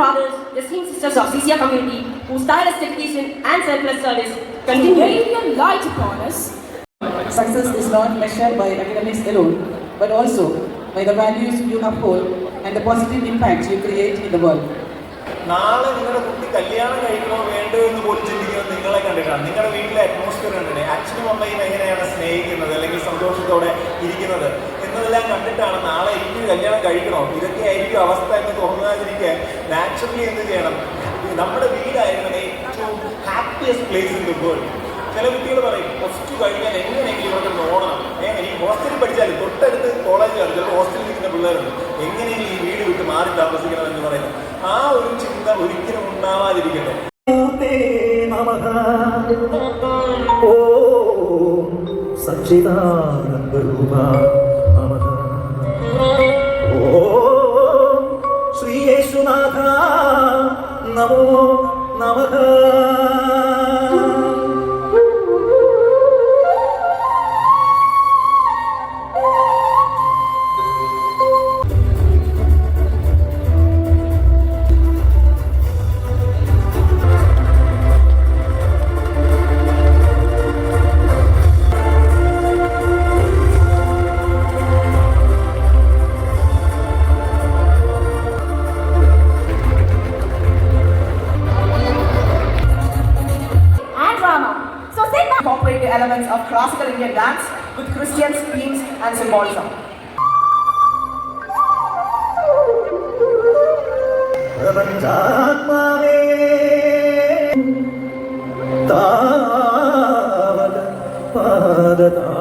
fathers, the esteemed sisters of CCR community, whose tireless dedication and selfless service continue radiant light upon us. Success is not measured by academics alone, but also by the values you uphold and the positive impact you create in the world. നാളെ നിങ്ങളുടെ കുട്ടി കല്യാണം കഴിക്കണോ വേണ്ടോ എന്ന് പോലും ചിന്തിക്കുന്നത് നിങ്ങളെ കണ്ടിട്ടാണ്. നിങ്ങളുടെ വീട്ടിലെ അറ്റ്മോസ്ഫിയർ കണ്ടിട്ട് അച്ഛനും അമ്മയും എങ്ങനെയാണ് സ്നേഹിക്കുന്നത് അല്ലെങ്കിൽ സന്തോഷത്തോടെ ഇരിക്കുന്നത് എന്നതെല്ലാം കണ്ടിട്ടാണ് നാളെ എനിക്ക് കല്യാണം കഴിക്കണോ, ഇതൊക്കെ ആയിരിക്കും അവസ്ഥ എന്ന് തോന്നാതിരിക്കാൻ നാച്ചുറലി എന്ത് ചെയ്യണം? നമ്മുടെ വീടായിരുന്നു ഏറ്റവും happiest place in the world. ചില കുട്ടികൾ പറയും പ്ലസ് 2 കഴിഞ്ഞാൽ എങ്ങനെയെങ്കിലും ഇവിടെ ഓടണം, എനിക്ക് ഹോസ്റ്റലിൽ പഠിച്ചാലും തൊട്ടടുത്ത് കോളേജാണ്, ചിലപ്പോൾ ഹോസ്റ്റലിൽ നിൽക്കുന്ന പിള്ളേരുണ്ട്, എങ്ങനെയെങ്കിലും ഈ വീട് വിട്ട് മാറി താമസിക്കണം എന്ന് പറയുന്നത്. ആ ഒരു ചിന്ത ഒരിക്കലും ഉണ്ടാവാതിരിക്കട്ടെ. ശ്രീ യേശുനാഥ നമോ നമഃ. Incorporate the elements of classical Indian dance with Christian themes and symbolism. പ്രപഞ്ചാത്മാവേ താവക പാദതാ